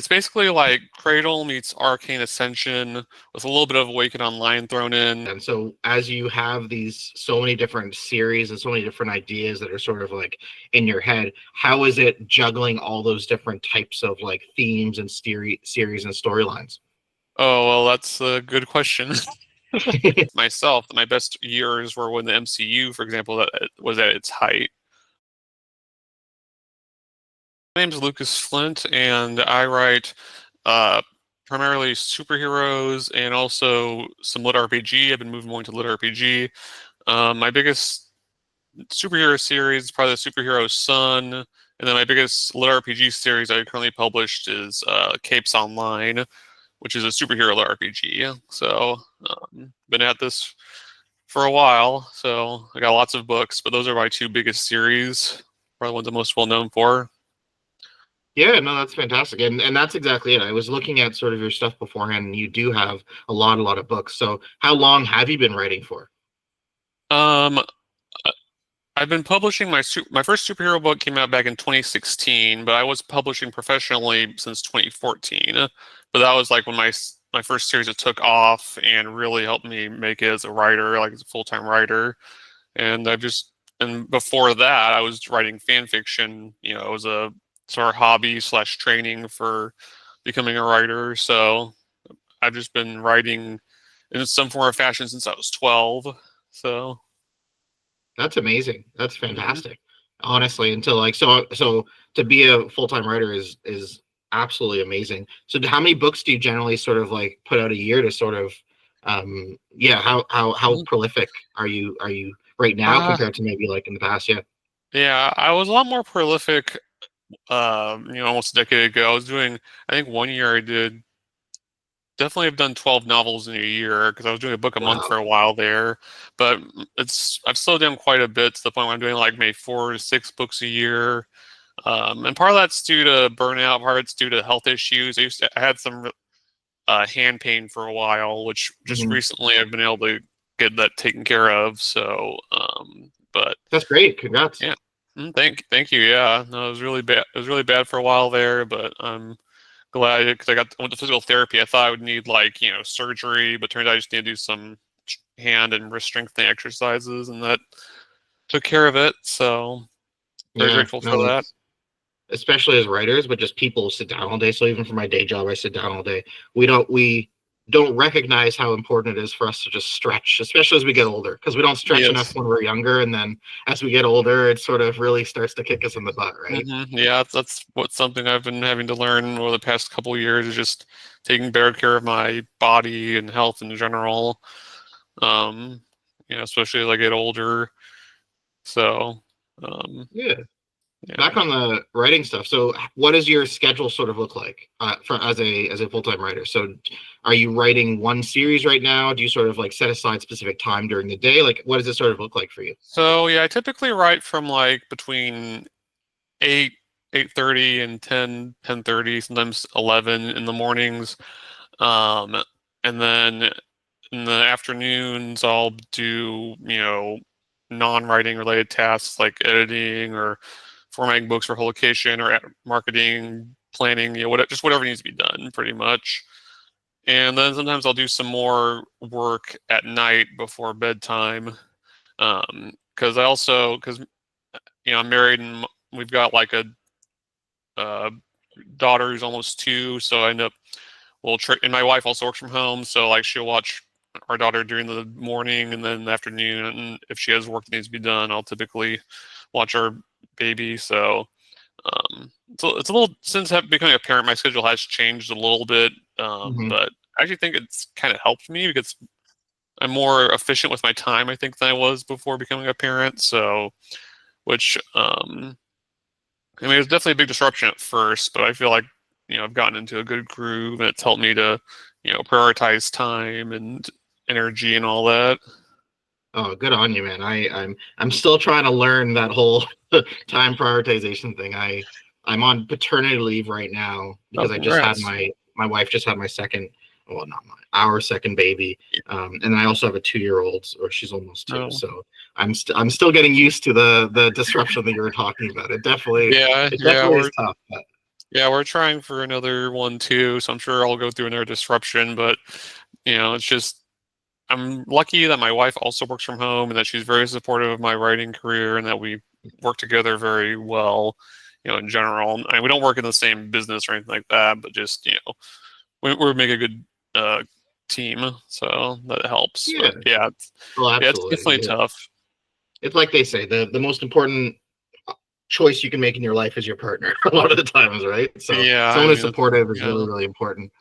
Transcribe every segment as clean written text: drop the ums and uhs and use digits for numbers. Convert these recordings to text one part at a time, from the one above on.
It's basically like Cradle meets Arcane Ascension with a little bit of Awaken Online thrown in. And so as you have these so many different series and so many different ideas that are sort of like in your head, how is it juggling all those different types of like themes and series and storylines? Oh, well, that's a good question. Myself, my best years were when the MCU, for example, that was at its height. My name's Lucas Flint, and I write primarily superheroes and also some lit RPG. I've been moving more into lit RPG. My biggest superhero series is probably the Superhero Sun, and then my biggest lit RPG series I currently published is Capes Online, which is a superhero lit RPG. So, been at this for a while, so I got lots of books, but those are my two biggest series, probably ones I'm most well known for. Yeah, no, that's fantastic. And that's exactly it. I was looking at sort of your stuff beforehand, and you do have a lot of books. So how long have you been writing for? Um, I've been publishing my first superhero book came out back in 2016, but I was publishing professionally since 2014. But that was like when my first series that took off and really helped me make it as a writer, like as a full-time writer. And and before that, I was writing fan fiction. You know, it was a sort of hobby slash training for becoming a writer. So I've just been writing in some form or fashion since I was 12. So. That's amazing. That's Mhm. fantastic. Honestly, until like so to be a full-time writer is absolutely amazing. So how many books do you generally sort of like put out a year to sort of yeah, how Mhm. prolific are you right now Uh, compared to maybe like in the past? Yeah. yeah, I was a lot more prolific, almost a decade ago. I was doing, I think one year I did definitely have done 12 novels in a year because I was doing a book a month Wow. for a while there. But I've slowed down quite a bit to the point where I'm doing like maybe 4 to 6 books a year. And part of that's due to burnout, part of it's due to health issues. I had some hand pain for a while, which just Mhm. recently I've been able to get that taken care of. So, but That's great. Congrats. yeah, thank you. Yeah, no, it was really bad. It was really bad for a while there, but I'm glad because I went to physical therapy. I thought I would need like surgery, but turns out I just need to do some hand and wrist strengthening exercises, and that took care of it. So very Yeah. grateful for No, that. that's especially as writers, but just people sit down all day. So even for my day job, I sit down all day. We don't recognize how important it is for us to just stretch, especially as we get older, because we don't stretch enough Yes. when we're younger, and then as we get older, it sort of really starts to kick us in the butt, right? Yeah, that's what something I've been having to learn over the past couple of years is just taking better care of my body and health in general. Um, especially as I get older. So, um, Yeah. yeah. Back on the writing stuff. So, what does your schedule sort of look like for as a full time writer? So, are you writing one series right now? Do you sort of like set aside specific time during the day? Like, what does it sort of look like for you? So yeah, I typically write from like between 8, 8:30 and 10:30, sometimes 11 in the mornings. Um, and then in the afternoons, I'll do, non-writing related tasks like editing or formatting books for publication or marketing, planning, just whatever needs to be done, pretty much. And then sometimes I'll do some more work at night before bedtime. Because I'm married and we've got like a uh, daughter who's almost 2, so I end up and my wife also works from home, so like she'll watch our daughter during the morning and then in the afternoon, and if she has work that needs to be done, I'll typically watch our baby. So it's a little since becoming a parent, my schedule has changed a little bit, Hmm. but I actually think it's kind of helped me because I'm more efficient with my time, I think, than I was before becoming a parent. So, which I mean, it was definitely a big disruption at first, but I feel like I've gotten into a good groove, and it's helped me to prioritize time and energy and all that. Oh, good on you, man. I'm still trying to learn that whole time prioritization thing. I'm on paternity leave right now Oh, because I just had congrats! my wife just had my second, well, not my our second baby, and I also have a 2 year old, or she's almost 2. Oh, So I'm still getting used to the disruption that you were talking about. yeah, It yeah. definitely is tough. Yeah, we're trying for another one too, so I'm sure I'll go through another disruption, but it's just I'm lucky that my wife also works from home and that she's very supportive of my writing career and that we work together very well, in general. We don't work in the same business or anything like that, but just, we make a good uh, team, so that helps. Yeah. But yeah, Oh, it's absolutely. definitely Yeah. tough. It's like they say, the most important choice you can make in your life is your partner a lot of the times, right? So Yeah, I someone who's mean, supportive is really, yeah. really important.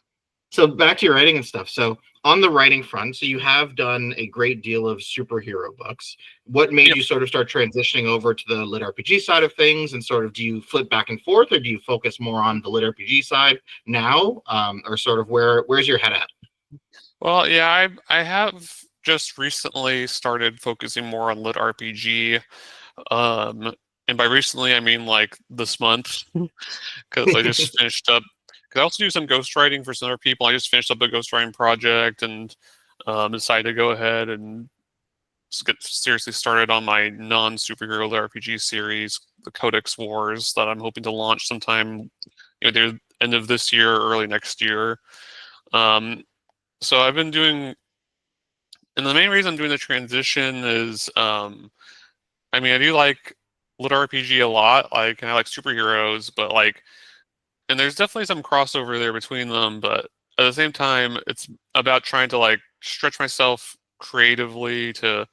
So back to your writing and stuff. So on the writing front, so you have done a great deal of superhero books. What made Yep. you sort of start transitioning over to the lit RPG side of things, and sort of do you flip back and forth, or do you focus more on the lit RPG side now, or sort of where's your head at? Well, yeah, I have just recently started focusing more on lit RPG. Um, and by recently, I mean like this month, because I just finished up. Because I also do some ghostwriting for some other people. I just finished up a ghostwriting project and decided to go ahead and just get seriously started on my non-superhero RPG series, the Codex Wars, that I'm hoping to launch sometime either end of this year or early next year. Um, so I've been doing, and the main reason I'm doing the transition is I mean, I do like lit RPG a lot, like, and I like superheroes, but like, and there's definitely some crossover there between them, but at the same time, it's about trying to like stretch myself creatively to,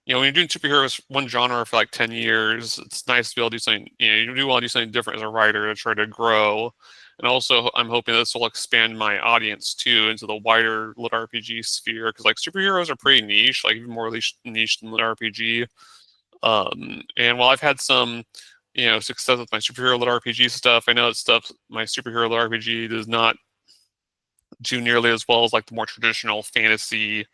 when you're doing superheroes one genre for like 10 years, it's nice to be able to do something, you do want to do something different as a writer to try to grow. And also, I'm hoping this will expand my audience too into the wider lit RPG sphere, because like superheroes are pretty niche, like even more niche than lit RPG. And while I've had some, success with my superhero lit RPG stuff, I know that stuff my superhero lit RPG does not do nearly as well as like the more traditional fantasy,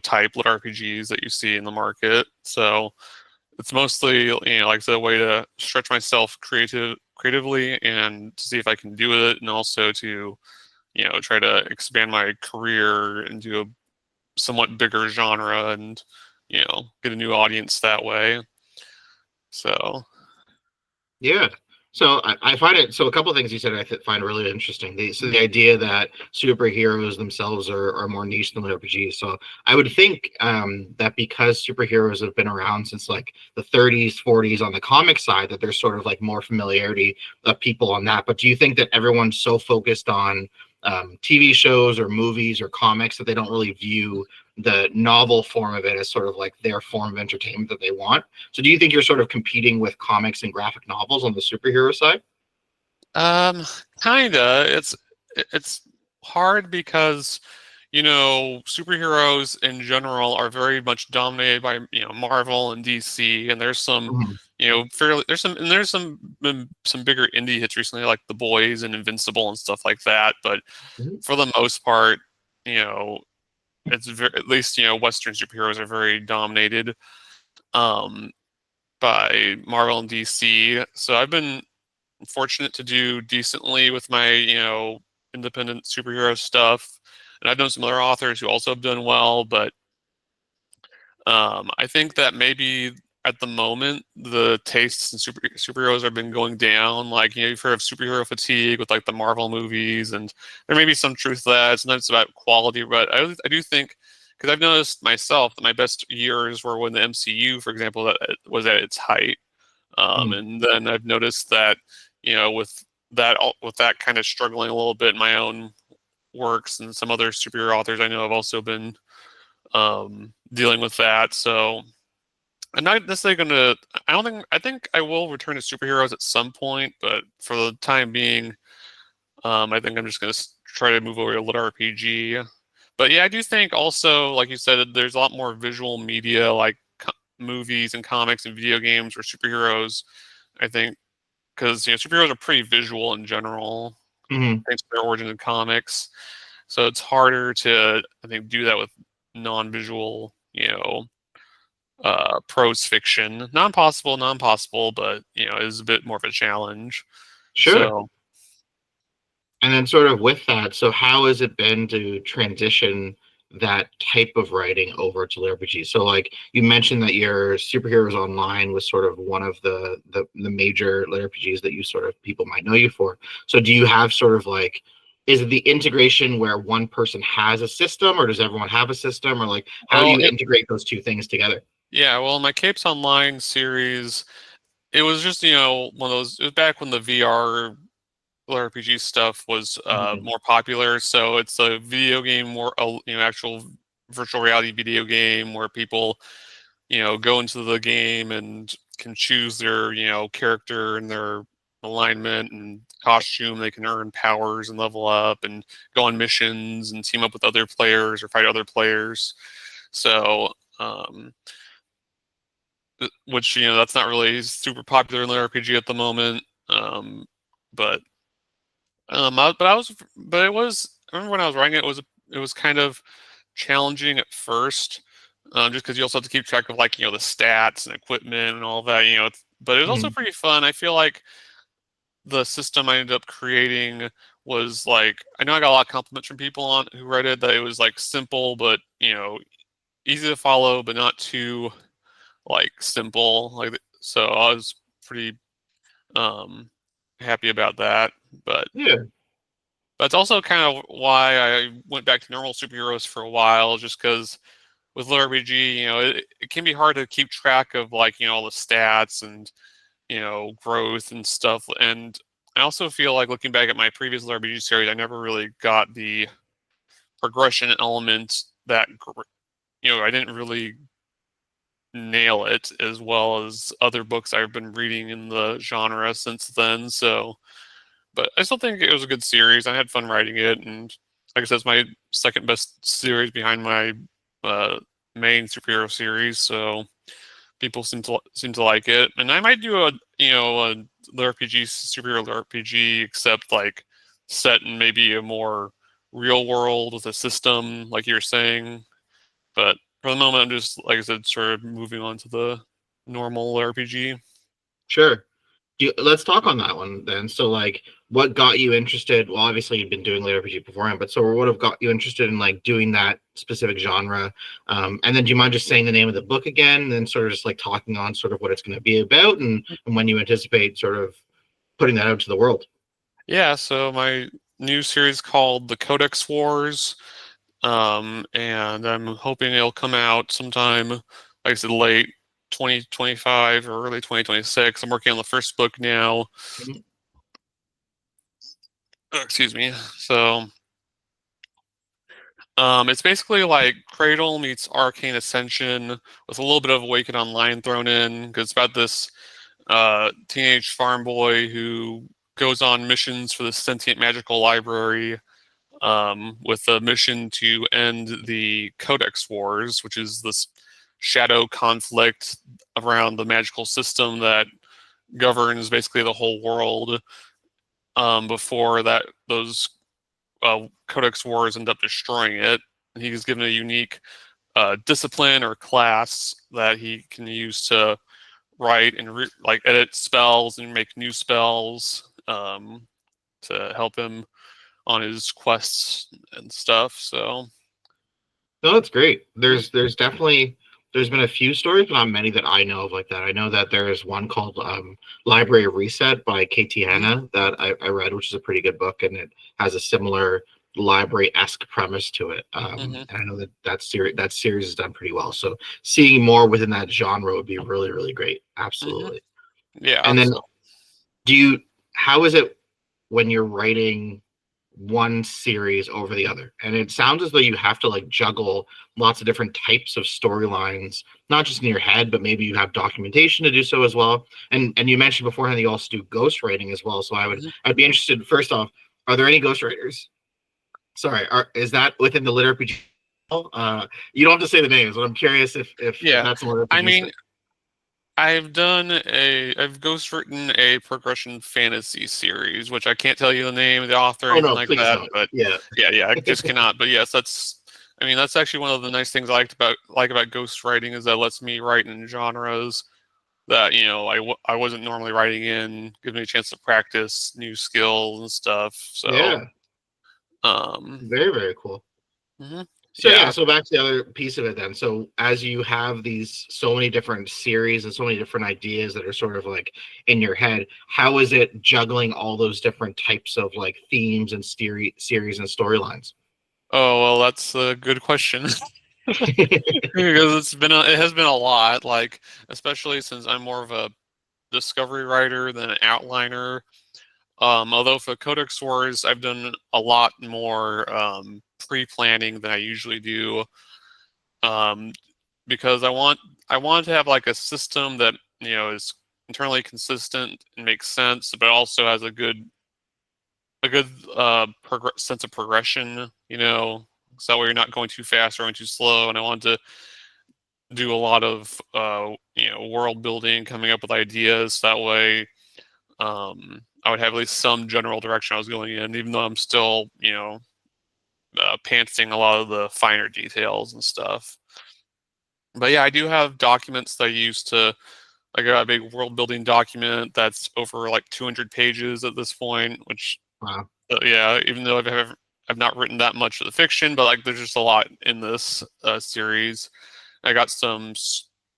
type lit RPGs that you see in the market. So it's mostly, like I said, a way to stretch myself creatively and to see if I can do it, and also to, try to expand my career into a somewhat bigger genre and, get a new audience that way. So Yeah. So I find it, so a couple of things you said I find really interesting. So the idea that superheroes themselves are more niche than RPGs. So I would think that because superheroes have been around since like the 30s, 40s on the comic side, that there's sort of like more familiarity of people on that. But do you think that everyone's so focused on TV shows or movies or comics that they don't really view the novel form of it as sort of like their form of entertainment that they want? So do you think you're sort of competing with comics and graphic novels on the superhero side? Um, kinda. It's hard because, superheroes in general are very much dominated by, Marvel and DC, and there's some, Mhm. fairly there's some bigger indie hits recently like The Boys and Invincible and stuff like that, but Mhm. for the most part, you know, it's very, at least, Western superheroes are very dominated um by Marvel and DC. So I've been fortunate to do decently with my, independent superhero stuff. And I've known some other authors who also have done well, but I think that maybe at the moment the tastes in superheroes have been going down. Like, you've heard of superhero fatigue with like the Marvel movies, and there may be some truth to that. Sometimes it's about quality, but I do think, because I've noticed myself that my best years were when the MCU, for example, that was at its height. Mhm. And then I've noticed that, with with that kind of struggling a little bit in my own works, and some other superhero authors I know have also been dealing with that. So I'm not necessarily going to. I don't think. I think I will return to superheroes at some point, but for the time being, I think I'm just going to try to move over to lit RPG. But yeah, I do think also, like you said, there's a lot more visual media, like movies and comics and video games, or superheroes. I think because, superheroes are pretty visual in general, Mhm. thanks to their origin in comics. So it's harder to, I think, do that with non-visual, prose fiction. Non possible, but, it is a bit more of a challenge. Sure. So And then sort of with that, so how has it been to transition? that type of writing over to LitRPG? So like you mentioned that your Superheroes Online was sort of one of the major LitRPGs that you sort of people might know you for. So do you have sort of like, is it the integration where one person has a system, or does everyone have a system, or like how do Well, you integrate those two things together? yeah, well, my Capes Online series, it was just, one of those, it was back when the VR RPG stuff was Mhm. more popular. So it's a video game, more, actual virtual reality video game where people, go into the game and can choose their, character and their alignment and costume. They can earn powers and level up and go on missions and team up with other players or fight other players. So, which that's not really super popular in the RPG at the moment. Um, but but it was. I remember when I was writing it, it was kind of challenging at first, just because you also have to keep track of like the stats and equipment and all that. But it was also Mhm. pretty fun. I feel like the system I ended up creating was like I know I got a lot of compliments from people on who read it that it was like simple but easy to follow but not too like simple like so I was pretty um happy about that. But Yeah, that's also kind of why I went back to normal superheroes for a while, just because with LRPG, it can be hard to keep track of like all the stats and growth and stuff. And I also feel like looking back at my previous LRPG series, I never really got the progression element that I didn't really nail it as well as other books I've been reading in the genre since then. So, but I still think it was a good series. I had fun writing it, and like I said, it's my second best series behind my uh, main superhero series. So people seem to like it, and I might do a RPG superhero RPG, except like set in maybe a more real world with a system, like you were saying. But for the moment, I'm just like I said, sort of moving on to the normal RPG. sure. Let's talk on that one then. So, like, what got you interested? Well, obviously, you've been doing later RPG beforehand, but so what would have got you interested in like doing that specific genre? And then, do you mind just saying the name of the book again, and then sort of just like talking on sort of what it's going to be about, and when you anticipate sort of putting that out to the world? Yeah, so my new series called The Codex Wars, and I'm hoping it'll come out sometime, like I said, late 2025 or early 2026. I'm working on the first book now. Mhm. Excuse me. So, it's basically like Cradle meets Arcane Ascension with a little bit of Awaken Online thrown in, because it's about this teenage farm boy who goes on missions for the sentient magical library, with a mission to end the Codex Wars, which is this shadow conflict around the magical system that governs basically the whole world. Before that, those Codex Wars end up destroying it. He's given a unique discipline or class that he can use to write and like edit spells and make new spells, to help him on his quests and stuff. So. No, that's great. There's definitely there's been a few stories, but not many that I know of like that. I know that there is one called Library Reset by KT Mhm, Hanna that I read, which is a pretty good book, and it has a similar library-esque premise to it. mhm, And I know that that series is done pretty well. So seeing more within that genre would be really, really great. mhm. Absolutely. Yeah. And then So. do you how is it when you're writing one series over the other? And it sounds as though you have to like juggle lots of different types of storylines, not just in your head, but maybe you have documentation to do so as well. And you mentioned beforehand that you also do ghostwriting as well. So Mhm. I'd be interested, first off, are there any ghostwriters? Sorry, is that within the lit RPG? You don't have to say the names, but I'm curious if Yeah. that's one I RPG. mean, I've ghostwritten a progression fantasy series, which I can't tell you the name of the author or Oh anything no, like please that. don't. But Yeah. yeah, I just cannot. But yes, I mean, that's actually one of the nice things I like about ghostwriting is that it lets me write in genres that I wasn't normally writing in, gives me a chance to practice new skills and stuff. So, Yeah. um, Very, very cool. mhm. So yeah, Yeah. so back to the other piece of it then. So as you have these so many different series and so many different ideas that are sort of like in your head, how is it juggling all those different types of like themes and series and storylines? Oh, well, that's a good question. Because it has been a lot, like especially since I'm more of a discovery writer than an outliner. Although for Codex Wars, I've done a lot more pre-planning than I usually do, um, because I want to have like a system that is internally consistent and makes sense, but also has a good sense of progression. So that way you're not going too fast or going too slow. And I want to do a lot of world building, coming up with ideas. That way, I would have at least some general direction I was going in, even though I'm still pantsing a lot of the finer details and stuff. But yeah, I do have documents that I use to. I got a big world building document that's over like 200 pages at this point, which Wow. yeah, even though I've not written that much of the fiction, but like there's just a lot in this series. I got some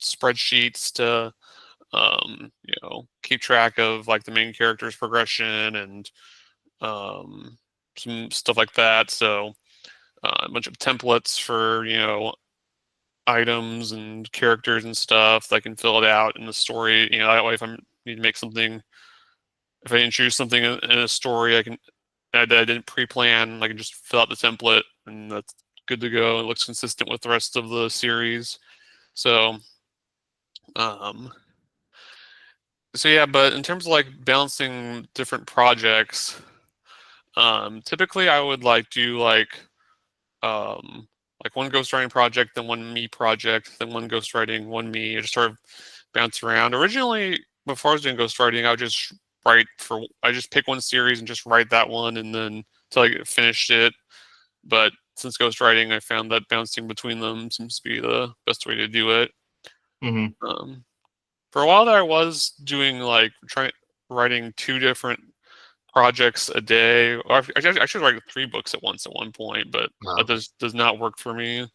spreadsheets to keep track of like the main character's progression and um, some stuff like that. So a bunch of templates for items and characters and stuff. That I can fill it out in the story. That way if I need to make something, if I introduce something in a story, I didn't pre-plan. I can just fill out the template and that's good to go. It looks consistent with the rest of the series. So um, so yeah, but in terms of like balancing different projects, typically I would like do like one ghostwriting project, then one me project, then one ghostwriting, one me. I just sort of bounce around. Originally, before I was doing ghostwriting, I would just I just pick one series and just write that one, and then until I finished it. But since ghostwriting, I found that bouncing between them seems to be the best way to do it. Hmm. Um, for a while there, I was doing like trying writing two different projects a day. Or I should write three books at once at one point, but that Wow. does not work for me.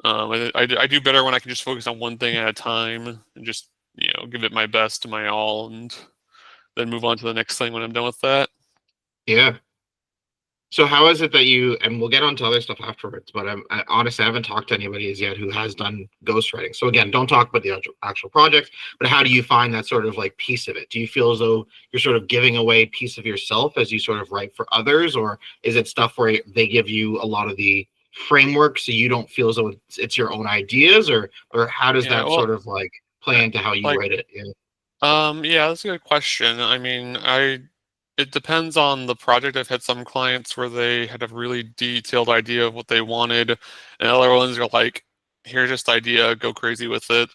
I do better when I can just focus on one thing at a time and just give it my best and my all, and then move on to the next thing when I'm done with that. Yeah. So how is it that you, and we'll get onto other stuff afterwards, but honestly, I haven't talked to anybody as yet who has done ghostwriting. So again, don't talk about the actual project, but how do you find that sort of like piece of it? Do you feel as though you're sort of giving away a piece of yourself as you sort of write for others, or is it stuff where they give you a lot of the framework so you don't feel as though it's your own ideas, or how does Yeah, that well, sort of like play into how you like write it? Yeah. yeah, that's a good question. I mean, it depends on the project. I've had some clients where they had a really detailed idea of what they wanted, and other ones are like, here's just the idea, go crazy with it.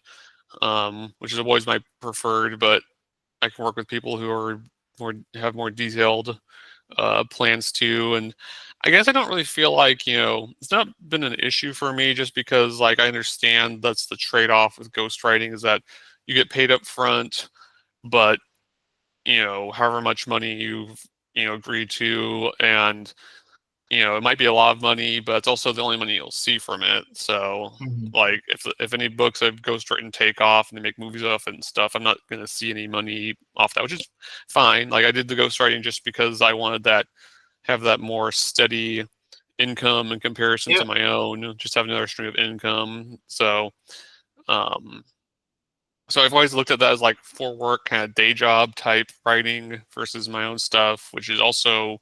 Which is always my preferred, but I can work with people who are have more detailed plans too. And I guess I don't really feel like it's not been an issue for me just because like I understand that's the trade-off with ghostwriting is that you get paid up front, but however much money you've agreed to, and it might be a lot of money, but it's also the only money you'll see from it. So, Mhm. like, if any books I've ghostwritten and take off and they make movies off it and stuff, I'm not gonna see any money off that, which is fine. Like, I did the ghostwriting just because I wanted that have that more steady income in comparison Yeah. to my own, just have another stream of income. Um, so I've always looked at that as like for work kind of day job type writing versus my own stuff, which is also,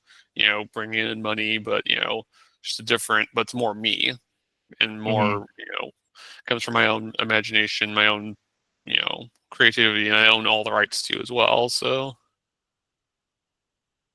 bringing in money, but, just a different, but it's more me and Hmm. more, comes from my own imagination, my own, creativity, and I own all the rights to as well. So,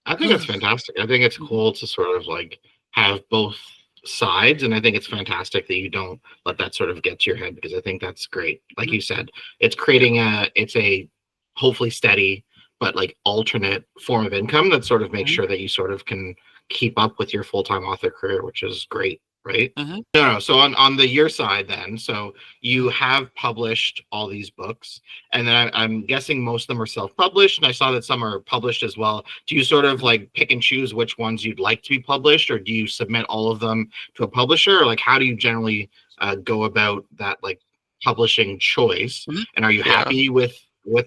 I think that's fantastic. I think it's cool to sort of like have both sides, and I think it's fantastic that you don't let that sort of get to your head because I think that's great. Like you said, it's yeah. creating it's a hopefully steady but like alternate form of income that sort of makes Mhm. sure that you sort of can keep up with your full-time author career, which is great. right? Hmm. No. So on the your side then, so you have published all these books, and then I'm guessing most of them are self-published, and I saw that some are published as well. Do you sort of like pick and choose which ones you'd like to be published, or do you submit all of them to a publisher, or like how do you generally go about that like publishing choice? Hmm. And are you Yeah. happy with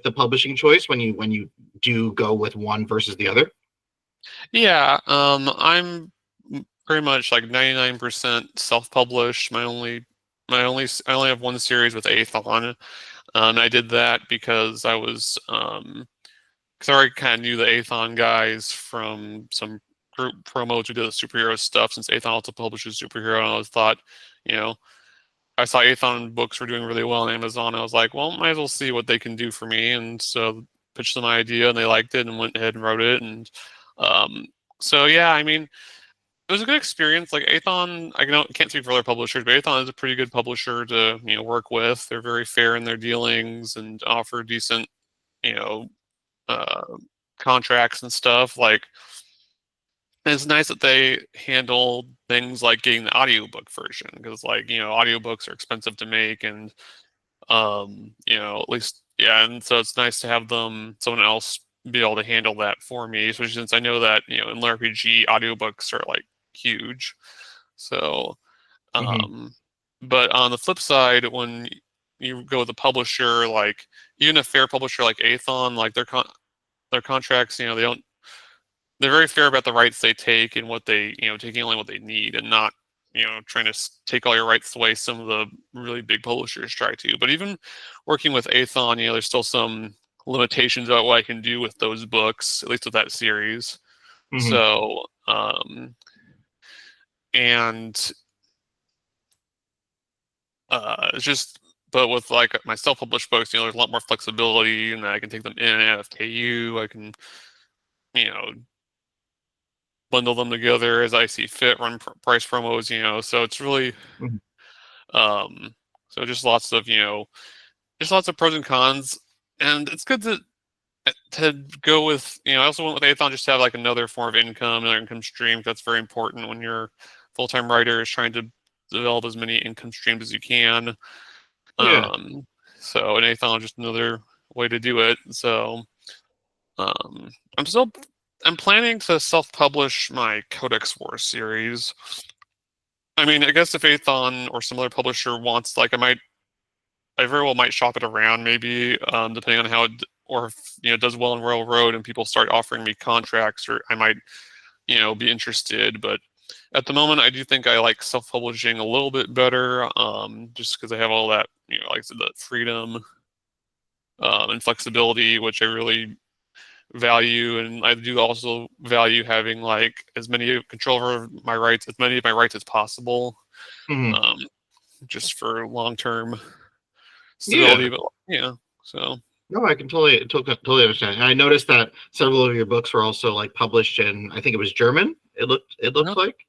the publishing choice when you do go with one versus the other? Yeah. I'm pretty much like 99% self-published. I only have one series with Athon. I did that because because I already kind of knew the Athon guys from some group promos who did the superhero stuff. Since Athon also publishes superhero, and I always thought, you know, I saw Athon books were doing really well on Amazon. I was like, well, might as well see what they can do for me, and so pitched them my idea, and they liked it, and went ahead and wrote it, and um, so yeah, I mean, it was a good experience. Like Athon, can't speak for other publishers, but Athon is a pretty good publisher to work with. They're very fair in their dealings and offer decent you know uh, contracts and stuff. Like it's nice that they handle things like getting the audiobook version because audiobooks are expensive to make and at least yeah, and so it's nice to have someone else be able to handle that for me, especially since I know that in LitRPG audiobooks are like huge. So Hmm. um but on the flip side, when you go with a publisher, like even a fair publisher like Athon, like their contracts, they're very fair about the rights they take and what they, taking only what they need and not, trying to take all your rights away. Some of the really big publishers try to. But even working with Athon, there's still some limitations about what I can do with those books, at least with that series. Hmm. So, and it's just, but with like my self-published books, there's a lot more flexibility, and I can take them in and out of KU. I can, you know, bundle them together as I see fit, run price promos, so it's really, Hmm. um, so just lots of pros and cons, and it's good to go with, I also went with Athon just to have like another form of income, another income stream. That's very important when you're a full-time writer is trying to develop as many income streams as you can. Yeah. Um, so and Athon is just another way to do it. So um, I'm still I'm planning to self-publish my Codex Wars series. I mean, I guess if Athon or some other publisher wants, like, I very well might shop it around, maybe, depending on how or if it does well in Royal Road and people start offering me contracts, or I might, be interested. But at the moment, I do think I like self-publishing a little bit better, just because I have all that, like I said, the freedom and flexibility, which I really value, and I do also value having like as many control over my rights, as many of my rights as possible, Hmm. um, just for long-term Yeah. stability. But so No, I can totally understand. And I noticed that several of your books were also like published in, I think it was German. It looked uh like.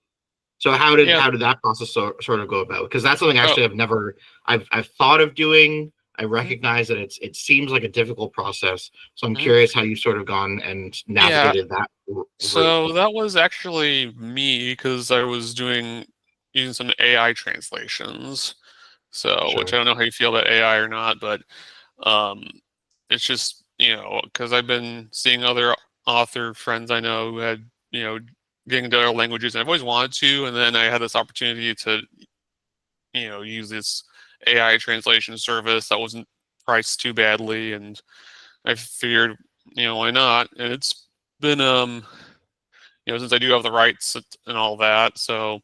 So how did yeah. that process sort of go about? Because that's something Oh, actually I've thought of doing. I mhm, recognize that it seems like a difficult process. So I'm mhm. curious how you sort of gone and Yeah. navigated that route. So that was actually me because I was using some AI translations. So, which Sure. I don't know how you feel about AI or not, but um, it's just because I've been seeing other author friends I know who had getting into other languages, and I've always wanted to, and then I had this opportunity to use this AI translation service that wasn't priced too badly, and I figured why not? And it's been since I do have the rights and all that, so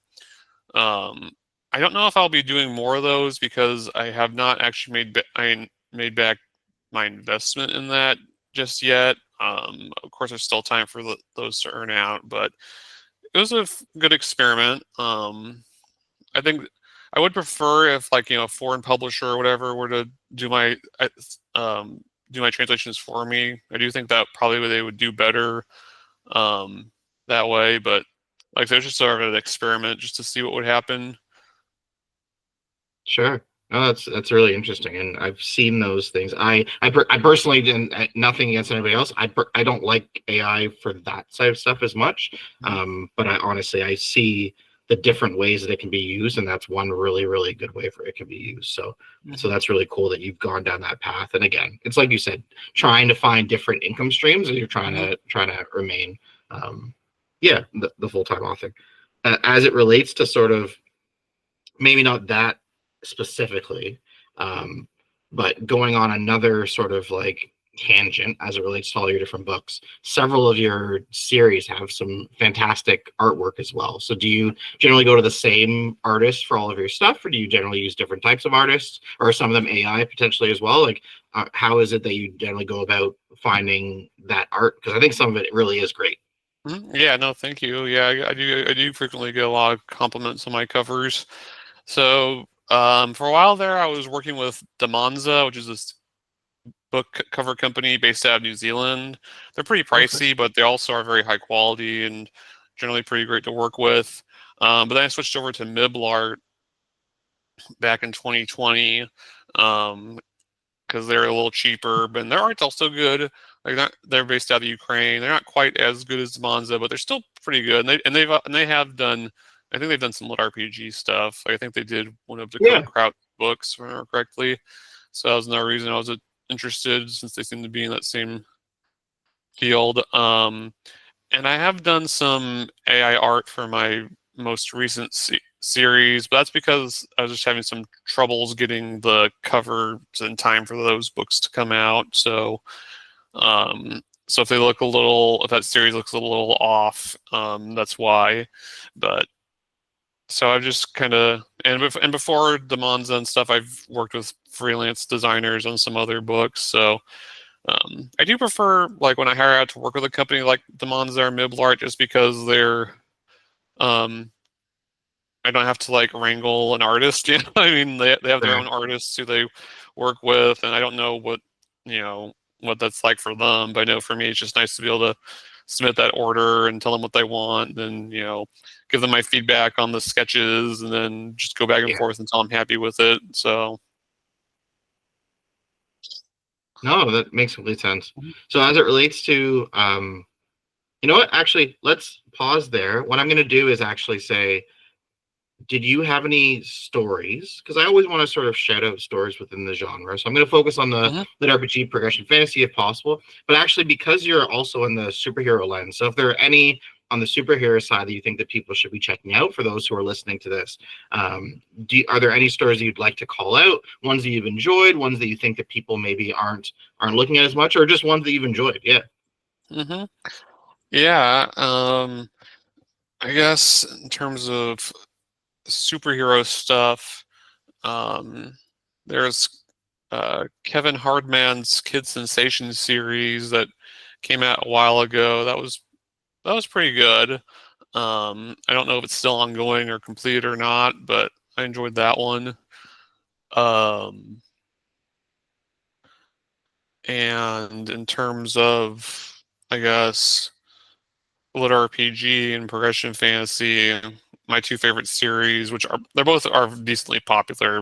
um, I don't know if I'll be doing more of those because I have not actually I made back my investment in that just yet. Of course, there's still time for those to earn out, but it was a good experiment. I think I would prefer if, like, a foreign publisher or whatever were to do my um, do my translations for me. I do think that probably they would do better um, that way, but like there's just sort of an experiment just to see what would happen. Sure. No, that's really interesting, and I've seen those things. I personally didn't. Nothing against anybody else. I don't like AI for that side of stuff as much. Mhm. But I honestly I see the different ways that it can be used, and that's one really, really good way for it can be used. So that's really cool that you've gone down that path. And again, it's like you said, trying to find different income streams, and you're trying to remain the full-time author. As it relates to sort of maybe not that specifically, but going on another sort of like tangent as it relates to all your different books, several of your series have some fantastic artwork as well. So do you generally go to the same artists for all of your stuff, or do you generally use different types of artists, or some of them AI potentially as well? Like how is it that you generally go about finding that art? Because I think some of it really is great. Yeah, no, thank you. Yeah, I do frequently get a lot of compliments on my covers. So for a while there, I was working with Damonza, which is this book cover company based out of New Zealand. They're pretty Okay. pricey, but they also are very high quality and generally pretty great to work with. But then I switched over to Miblart back in 2020 because they're a little cheaper, but their art's also good. Like they're based out of Ukraine. They're not quite as good as Monza, but they're still pretty good. And they have done. I think they've done some LitRPG stuff. Like, I think they did one of Dakota Yeah. Kraut books, if I remember correctly. So that was another reason I was interested, since they seem to be in that same field. And I have done some AI art for my most recent series, but that's because I was just having some troubles getting the covers in time for those books to come out. So, so if they look a little, if that series looks a little off, that's why. But so I've just kind of, and before the Monza and stuff, I've worked with freelance designers on some other books. So I do prefer, like, when I hire out to work with a company like Demonza or Miblart, just because they're um, I don't have to like wrangle an artist. You know, I mean, they have their Fair. own artists who they work with, and I don't know what, you know, what that's like for them. But I know for me, it's just nice to be able to submit that order and tell them what they want, and, you know, give them my feedback on the sketches, and then just go back and Yeah. forth until I'm happy with it. So. No, that makes complete sense. So as it relates to, you know what? Actually, let's pause there. What I'm going to do is actually say, did you have any stories? Because I always want to sort of shout out stories within the genre. So I'm going to focus on the Mhm. lit RPG progression fantasy if possible. But actually, because you're also in the superhero lens, so if there are any on the superhero side that you think that people should be checking out for those who are listening to this, are there any stories that you'd like to call out? Ones that you've enjoyed, ones that you think that people maybe aren't looking at as much, or just ones that you've enjoyed? Yeah. Mhm. Yeah. I guess in terms of superhero stuff, um, there's Kevin Hardman's Kid Sensation series that came out a while ago. That was pretty good. I don't know if it's still ongoing or completed or not, but I enjoyed that one. Um, and in terms of, I guess, Lit RPG and progression fantasy, my two favorite series, which are, they're both are decently popular,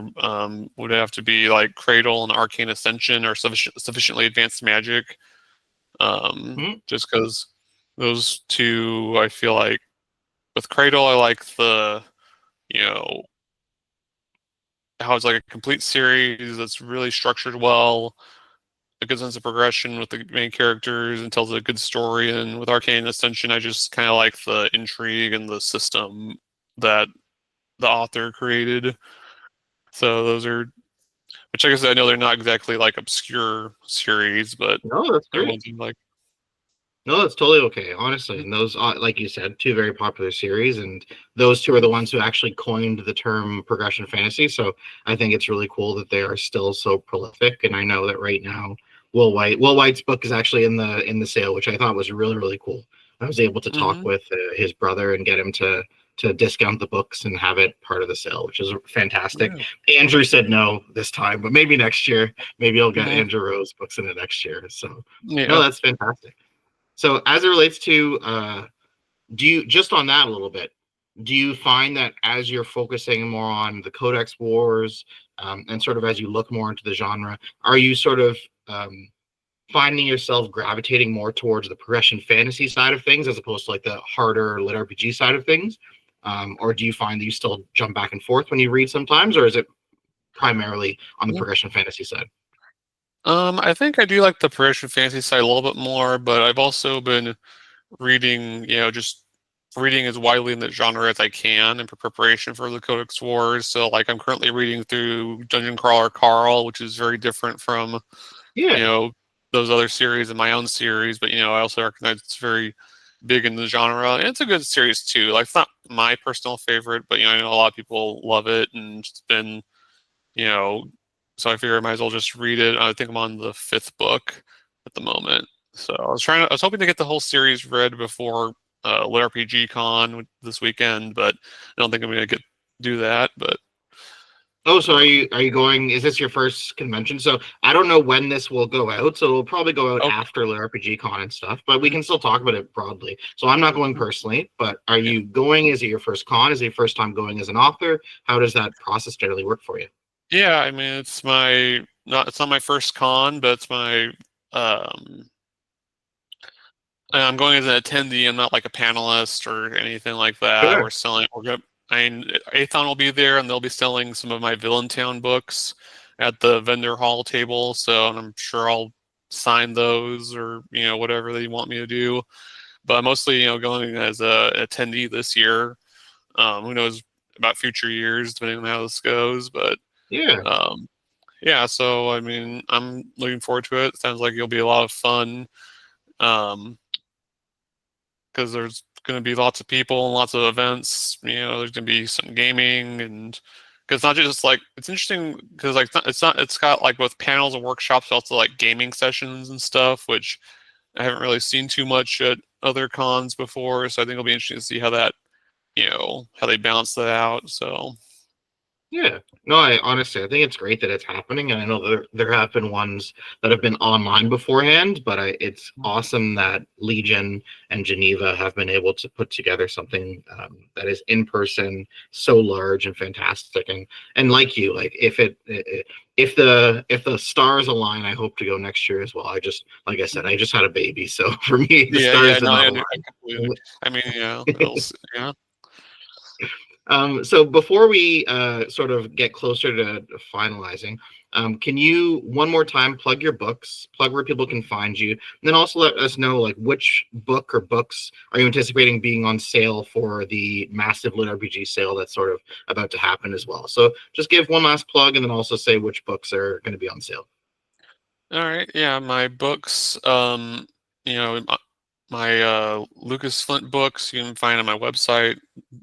would have to be like Cradle and Arcane Ascension, or sufficiently advanced magic. Mhm. Just because those two, I feel like with Cradle, I like the, you know, how it's like a complete series that's really structured well, a good sense of progression with the main characters, and tells a good story. And with Arcane Ascension, I just kind of like the intrigue and the system that the author created. So those are, which I guess I know they're not exactly like obscure series, but No, that's they're great. ones you like. No, that's totally okay, honestly. And those, like you said, two very popular series, and those two are the ones who actually coined the term progression fantasy. So I think it's really cool that they are still so prolific. And I know that right now, Will White's book is actually in the sale, which I thought was really, really cool. I was able to talk Mm-hmm. with his brother and get him to discount the books and have it part of the sale, which is fantastic. Yeah. Andrew said no this time, but maybe next year. Maybe I'll get Mm-hmm. Andrew Rose books in it next year. So no, Yeah. that's fantastic. So as it relates to, do you, just on that a little bit, do you find that as you're focusing more on the Codex Wars, and sort of as you look more into the genre, are you sort of finding yourself gravitating more towards the progression fantasy side of things as opposed to like the harder lit RPG side of things? or do you find that you still jump back and forth when you read sometimes, or is it primarily on the Mhm. progression fantasy side? I think I do like the progression fantasy side a little bit more, but I've also been reading, just reading as widely in the genre as I can in preparation for the Codex Wars. So, like, I'm currently reading through Dungeon Crawler Carl, which is very different from, you Yeah, know, those other series and my own series. But, I also recognize it's very big in the genre. And it's a good series, too. Like, it's not my personal favorite, but, I know a lot of people love it. And it's been, you know, so I figure I might as well just read it. I think I'm on the fifth book at the moment. So I was hoping to get the whole series read before LitRPG Con this weekend, but I don't think I'm gonna do that. But oh, so um, are you going? Is this your first convention? So I don't know when this will go out. So it'll probably go out okay, after RPG Con and stuff, but we can still talk about it broadly. So I'm not going personally, but are you going? Is it your first con? Is it your first time going as an author? How does that process generally work for you? yeah, I mean it's not my first con, but it's my um, I'm going as an attendee. I'm not like a panelist or anything like that. Sure. I mean, Athon will be there, and they'll be selling some of my Villaintown books at the vendor hall table. So, and I'm sure I'll sign those or whatever they want me to do. But I'm mostly going as a attendee this year. Who knows about future years, depending on how this goes. But Yeah. um, yeah, so I mean, I'm looking forward to it. Sounds like it'll be a lot of fun. Um, because there's going to be lots of people and lots of events. There's going to be some gaming and because not just like it's interesting because like it's got like both panels and workshops, but also like gaming sessions and stuff, which I haven't really seen too much at other cons before. So I think it'll be interesting to see how how they balance that out. So Yeah. No, I honestly I think it's great that it's happening, and I know there have been ones that have been online beforehand, but it's awesome that Legion and Geneva have been able to put together something that is in person, so large and fantastic, and like you, like if the stars align, I hope to go next year as well. I just like I said, I just had a baby, so for me, the yeah, stars did no, not I completely. I mean, yeah. So before we sort of get closer to finalizing, can you one more time plug your books, plug where people can find you, and then also let us know like which book or books are you anticipating being on sale for the Massive LitRPG sale that's sort of about to happen as well. So just give one last plug and then also say which books are going to be on sale. All right, yeah, my books, you know, my Lucas Flint books you can find on my website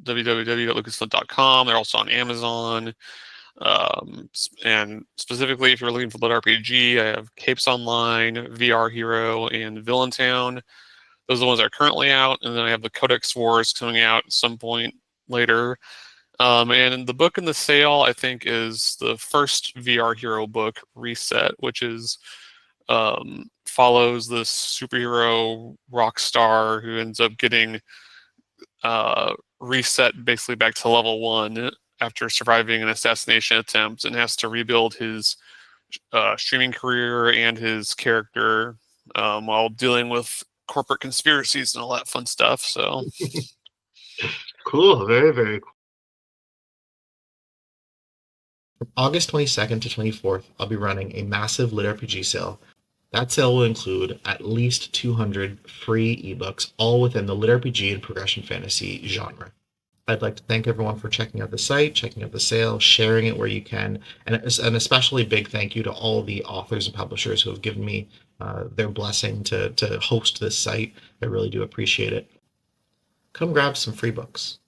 www.lucasflint.com. They're also on Amazon. And specifically, if you're looking for lit RPG, I have Capes Online, VR Hero, and Villaintown. Those are the ones that are currently out, and then I have the Codex Wars coming out at some point later. And the book in the sale, I think, is the first VR Hero book, Reset, which is follows this superhero rock star who ends up getting reset basically back to level one after surviving an assassination attempt and has to rebuild his streaming career and his character while dealing with corporate conspiracies and all that fun stuff. So, Cool, very, very cool. From August 22nd to 24th, I'll be running a massive LitRPG sale. That sale will include at least 200 free ebooks, all within the LitRPG and progression fantasy genre. I'd like to thank everyone for checking out the site, checking out the sale, sharing it where you can, and an especially big thank you to all the authors and publishers who have given me their blessing to host this site. I really do appreciate it. Come grab some free books.